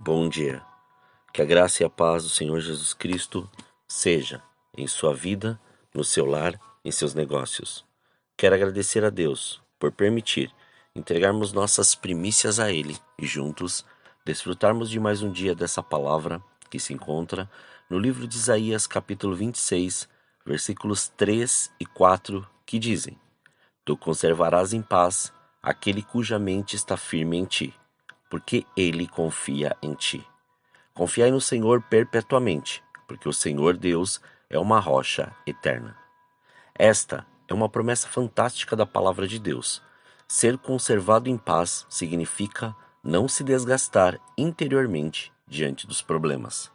Bom dia. Que a graça e a paz do Senhor Jesus Cristo seja em sua vida, no seu lar, em seus negócios. Quero agradecer a Deus por permitir entregarmos nossas primícias a Ele e juntos desfrutarmos de mais um dia dessa palavra que se encontra no livro de Isaías, capítulo 26, versículos 3 e 4, que dizem: Tu conservarás em paz aquele cuja mente está firme em ti, porque ele confia em ti. Confiai no Senhor perpetuamente, porque o Senhor Deus é uma rocha eterna. Esta é uma promessa fantástica da palavra de Deus. Ser conservado em paz significa não se desgastar interiormente diante dos problemas.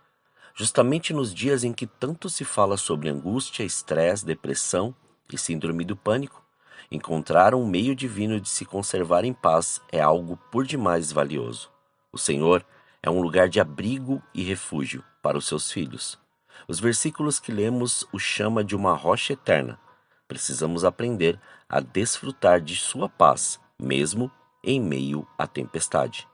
Justamente nos dias em que tanto se fala sobre angústia, estresse, depressão e síndrome do pânico, encontrar um meio divino de se conservar em paz é algo por demais valioso. O Senhor é um lugar de abrigo e refúgio para os seus filhos. Os versículos que lemos o chama de uma rocha eterna. Precisamos aprender a desfrutar de sua paz, mesmo em meio à tempestade.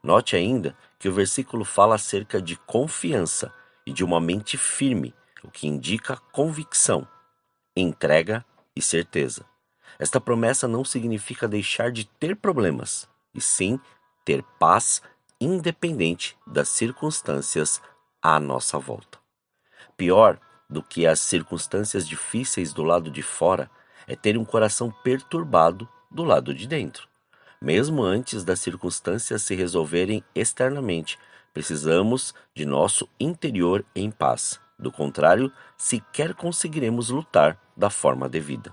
Note ainda que o versículo fala acerca de confiança e de uma mente firme, o que indica convicção, entrega e certeza. Esta promessa não significa deixar de ter problemas, e sim ter paz independente das circunstâncias à nossa volta. Pior do que as circunstâncias difíceis do lado de fora é ter um coração perturbado do lado de dentro. Mesmo antes das circunstâncias se resolverem externamente, precisamos de nosso interior em paz. Do contrário, sequer conseguiremos lutar da forma devida.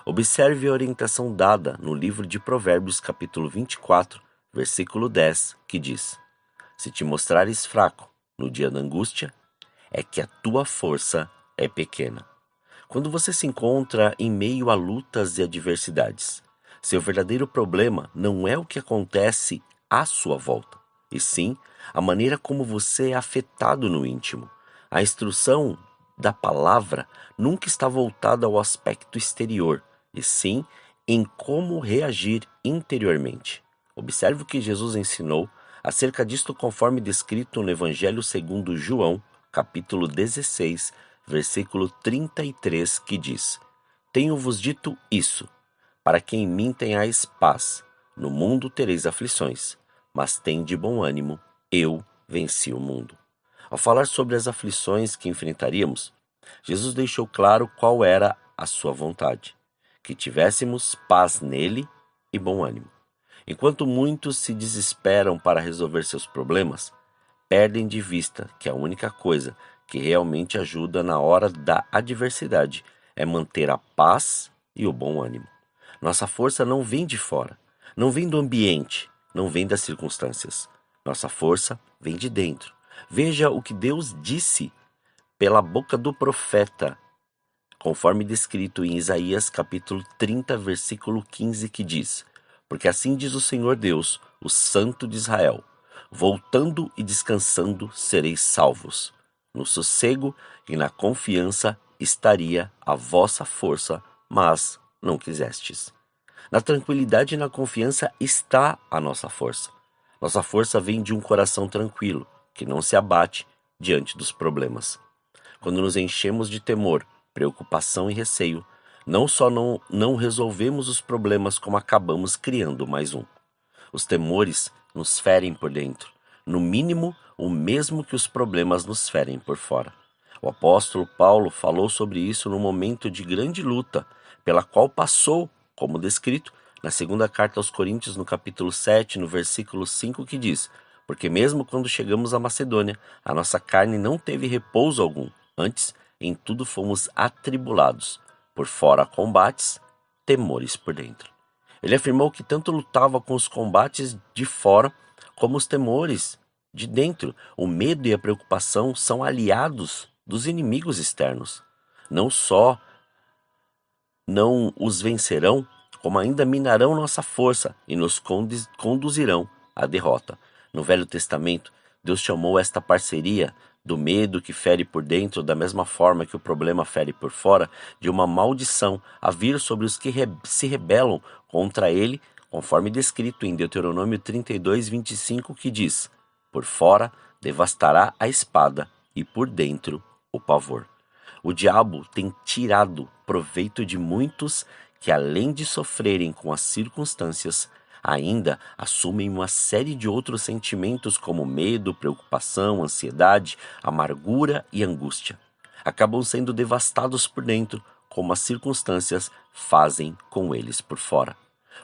Observe a orientação dada no livro de Provérbios, capítulo 24, versículo 10, que diz: Se te mostrares fraco no dia da angústia, é que a tua força é pequena. Quando você se encontra em meio a lutas e adversidades, seu verdadeiro problema não é o que acontece à sua volta, e sim a maneira como você é afetado no íntimo. A instrução da palavra nunca está voltada ao aspecto exterior, e sim em como reagir interiormente. Observe o que Jesus ensinou acerca disto conforme descrito no Evangelho segundo João, capítulo 16, versículo 33, que diz: Tenho-vos dito isso, para que em mim tenhais paz. No mundo tereis aflições, mas tende bom ânimo, eu venci o mundo. Ao falar sobre as aflições que enfrentaríamos, Jesus deixou claro qual era a sua vontade: que tivéssemos paz nele e bom ânimo. Enquanto muitos se desesperam para resolver seus problemas, perdem de vista que a única coisa que realmente ajuda na hora da adversidade é manter a paz e o bom ânimo. Nossa força não vem de fora, não vem do ambiente, não vem das circunstâncias. Nossa força vem de dentro. Veja o que Deus disse pela boca do profeta, conforme descrito em Isaías capítulo 30, versículo 15, que diz: Porque assim diz o Senhor Deus, o Santo de Israel: Voltando e descansando sereis salvos. No sossego e na confiança estaria a vossa força, mas não quisestes. Na tranquilidade e na confiança está a nossa força. Nossa força vem de um coração tranquilo, que não se abate diante dos problemas. Quando nos enchemos de temor, preocupação e receio, não só não resolvemos os problemas, como acabamos criando mais um. Os temores nos ferem por dentro, no mínimo o mesmo que os problemas nos ferem por fora. O apóstolo Paulo falou sobre isso no momento de grande luta, pela qual passou, como descrito, na segunda carta aos Coríntios, no capítulo 7, no versículo 5, que diz: Porque mesmo quando chegamos à Macedônia, a nossa carne não teve repouso algum. Antes, em tudo fomos atribulados, por fora combates, temores por dentro. Ele afirmou que tanto lutava com os combates de fora como os temores de dentro. O medo e a preocupação são aliados dos inimigos externos. Não só não os vencerão, como ainda minarão nossa força e nos conduzirão à derrota. No Velho Testamento, Deus chamou esta parceria do medo que fere por dentro, da mesma forma que o problema fere por fora, de uma maldição a vir sobre os que se rebelam contra ele, conforme descrito em Deuteronômio 32, 25, que diz: Por fora devastará a espada e por dentro o pavor. O diabo tem tirado proveito de muitos que, além de sofrerem com as circunstâncias, ainda assumem uma série de outros sentimentos como medo, preocupação, ansiedade, amargura e angústia. Acabam sendo devastados por dentro, como as circunstâncias fazem com eles por fora.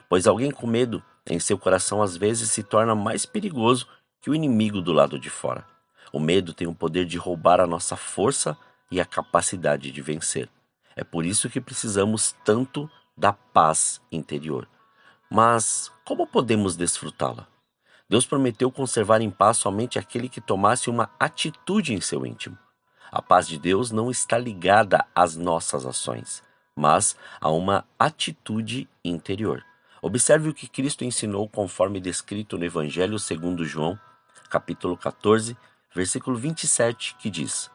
Pois alguém com medo em seu coração às vezes se torna mais perigoso que o inimigo do lado de fora. O medo tem o poder de roubar a nossa força e a capacidade de vencer. É por isso que precisamos tanto da paz interior. Mas como podemos desfrutá-la? Deus prometeu conservar em paz somente aquele que tomasse uma atitude em seu íntimo. A paz de Deus não está ligada às nossas ações, mas a uma atitude interior. Observe o que Cristo ensinou conforme descrito no Evangelho segundo João, capítulo 14, versículo 27, que diz: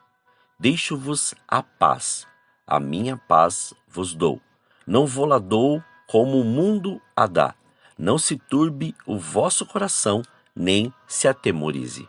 Deixo-vos a paz, a minha paz vos dou. Não vou-la dou como o mundo a dá. Não se turbe o vosso coração, nem se atemorize.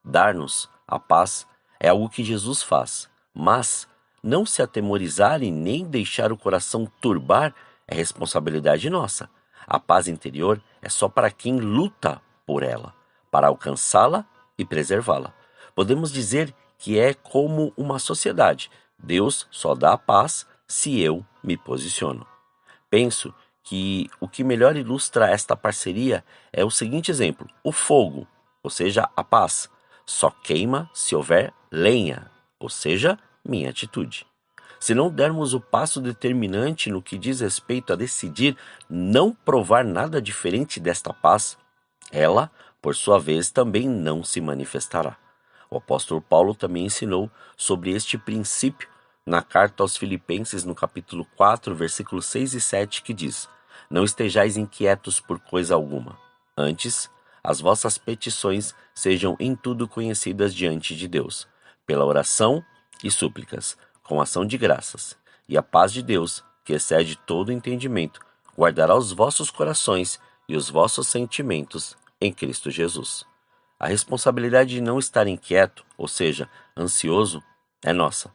Dar-nos a paz é algo que Jesus faz, mas não se atemorizar e nem deixar o coração turbar é responsabilidade nossa. A paz interior é só para quem luta por ela, para alcançá-la e preservá-la. Podemos dizer que é como uma sociedade. Deus só dá a paz se eu me posiciono. Penso que o que melhor ilustra esta parceria é o seguinte exemplo: o fogo, ou seja, a paz, só queima se houver lenha, ou seja, minha atitude. Se não dermos o passo determinante no que diz respeito a decidir não provar nada diferente desta paz, ela, por sua vez, também não se manifestará. O apóstolo Paulo também ensinou sobre este princípio na carta aos Filipenses, no capítulo 4, versículos 6 e 7, que diz: Não estejais inquietos por coisa alguma. Antes, as vossas petições sejam em tudo conhecidas diante de Deus, pela oração e súplicas, com ação de graças. E a paz de Deus, que excede todo entendimento, guardará os vossos corações e os vossos sentimentos em Cristo Jesus. A responsabilidade de não estar inquieto, ou seja, ansioso, é nossa.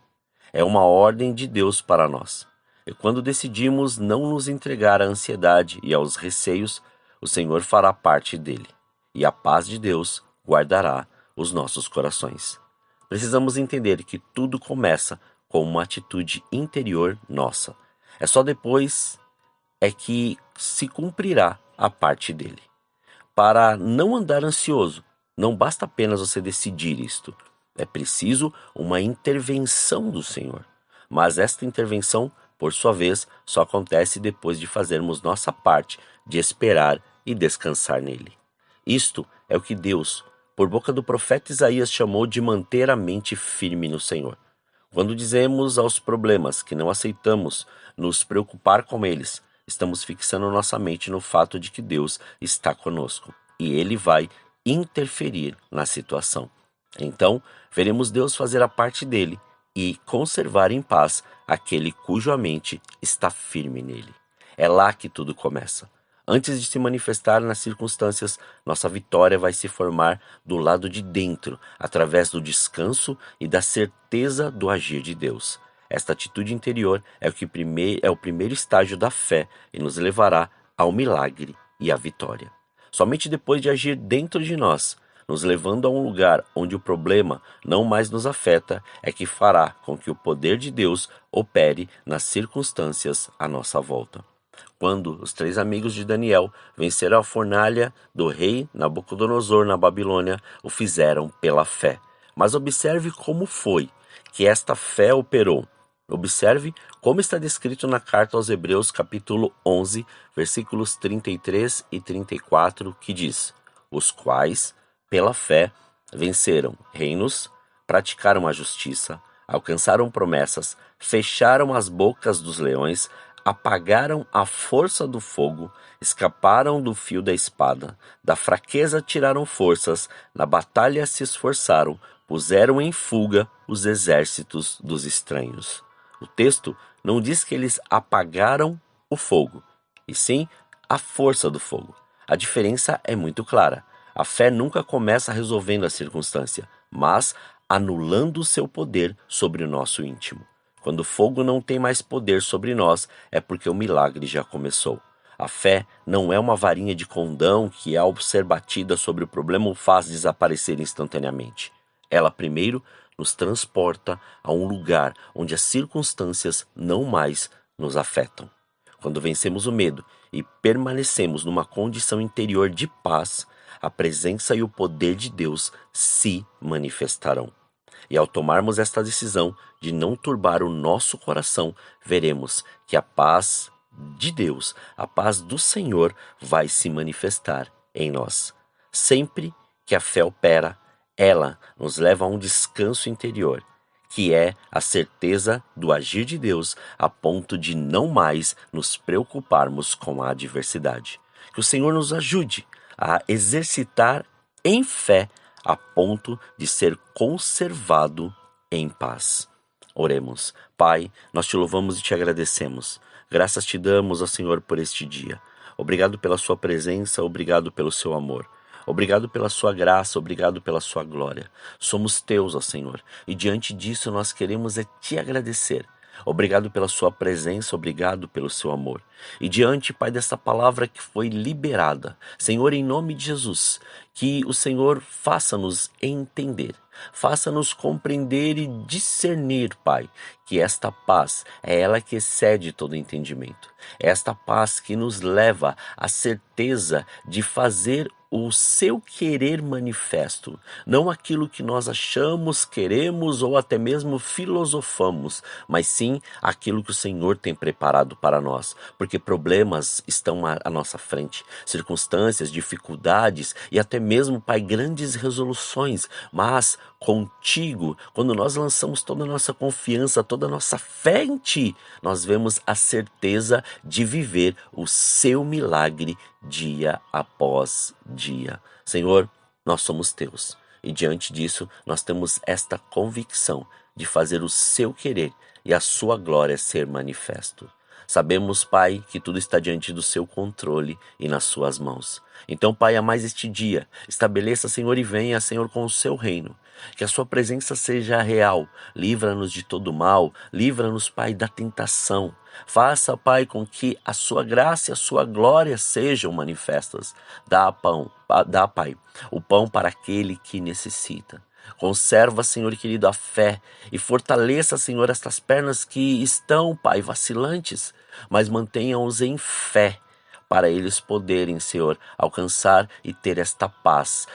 É uma ordem de Deus para nós. E quando decidimos não nos entregar à ansiedade e aos receios, o Senhor fará parte dele, e a paz de Deus guardará os nossos corações. Precisamos entender que tudo começa com uma atitude interior nossa. É só depois que se cumprirá a parte dele. Para não andar ansioso, não basta apenas você decidir isto. É preciso uma intervenção do Senhor. Mas esta intervenção, por sua vez, só acontece depois de fazermos nossa parte, de esperar e descansar nele. Isto é o que Deus, por boca do profeta Isaías, chamou de manter a mente firme no Senhor. Quando dizemos aos problemas que não aceitamos nos preocupar com eles, estamos fixando nossa mente no fato de que Deus está conosco e Ele vai interferir na situação. Então, veremos Deus fazer a parte dele e conservar em paz aquele cuja mente está firme nele. É lá que tudo começa. Antes de se manifestar nas circunstâncias, nossa vitória vai se formar do lado de dentro, através do descanso e da certeza do agir de Deus. Esta atitude interior é o primeiro estágio da fé e nos levará ao milagre e à vitória. Somente depois de agir dentro de nós, nos levando a um lugar onde o problema não mais nos afeta, é que fará com que o poder de Deus opere nas circunstâncias à nossa volta. Quando os 3 amigos de Daniel venceram a fornalha do rei Nabucodonosor na Babilônia, o fizeram pela fé. Mas observe como foi que esta fé operou. Observe como está descrito na carta aos Hebreus, capítulo 11, versículos 33 e 34, que diz: Os quais, pela fé, venceram reinos, praticaram a justiça, alcançaram promessas, fecharam as bocas dos leões, apagaram a força do fogo, escaparam do fio da espada, da fraqueza tiraram forças, na batalha se esforçaram, puseram em fuga os exércitos dos estranhos. O texto não diz que eles apagaram o fogo, e sim a força do fogo. A diferença é muito clara. A fé nunca começa resolvendo a circunstância, mas anulando o seu poder sobre o nosso íntimo. Quando o fogo não tem mais poder sobre nós, é porque o milagre já começou. A fé não é uma varinha de condão que, ao ser batida sobre o problema, o faz desaparecer instantaneamente. Ela primeiro nos transporta a um lugar onde as circunstâncias não mais nos afetam. Quando vencemos o medo e permanecemos numa condição interior de paz, a presença e o poder de Deus se manifestarão. E ao tomarmos esta decisão de não turbar o nosso coração, veremos que a paz de Deus, a paz do Senhor, vai se manifestar em nós. Sempre que a fé opera, ela nos leva a um descanso interior, que é a certeza do agir de Deus a ponto de não mais nos preocuparmos com a adversidade. Que o Senhor nos ajude a exercitar em fé a ponto de ser conservado em paz. Oremos. Pai, nós te louvamos e te agradecemos. Graças te damos, ó Senhor, por este dia. Obrigado pela sua presença, obrigado pelo seu amor. Obrigado pela sua graça, obrigado pela sua glória. Somos teus, ó Senhor, e diante disso nós queremos te agradecer. Obrigado pela sua presença, obrigado pelo seu amor. E diante, Pai, dessa palavra que foi liberada, Senhor, em nome de Jesus, que o Senhor faça-nos entender, faça-nos compreender e discernir, Pai, que esta paz é ela que excede todo entendimento. É esta paz que nos leva à certeza de fazer o seu querer manifesto, não aquilo que nós achamos, queremos ou até mesmo filosofamos, mas sim aquilo que o Senhor tem preparado para nós, porque problemas estão à nossa frente, circunstâncias, dificuldades e até mesmo, Pai, grandes resoluções, mas contigo, quando nós lançamos toda a nossa confiança, toda a nossa fé em Ti, nós vemos a certeza de viver o seu milagre dia após dia. Senhor, nós somos teus e diante disso nós temos esta convicção de fazer o seu querer e a sua glória ser manifesto. Sabemos, Pai, que tudo está diante do seu controle e nas suas mãos. Então, Pai, a mais este dia, estabeleça, Senhor, e venha, Senhor, com o seu reino. Que a sua presença seja real. Livra-nos de todo mal. Livra-nos, Pai, da tentação. Faça, Pai, com que a sua graça e a sua glória sejam manifestas. Dá, Pai, o pão para aquele que necessita. Conserva, Senhor querido, a fé e fortaleça, Senhor, estas pernas que estão, Pai, vacilantes, mas mantenham-os em fé para eles poderem, Senhor, alcançar e ter esta paz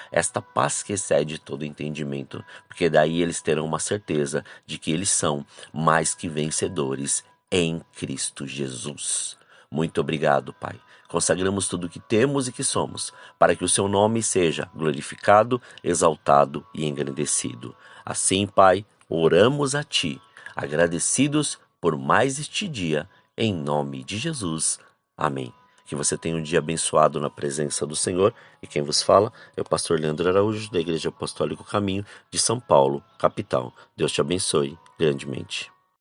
que excede todo entendimento, porque daí eles terão uma certeza de que eles são mais que vencedores em Cristo Jesus. Muito obrigado, Pai. Consagramos tudo o que temos e que somos, para que o seu nome seja glorificado, exaltado e engrandecido. Assim, Pai, oramos a Ti, agradecidos por mais este dia, em nome de Jesus. Amém. Que você tenha um dia abençoado na presença do Senhor. E quem vos fala é o pastor Leandro Araújo, da Igreja Apostólica Caminho de São Paulo, capital. Deus te abençoe grandemente.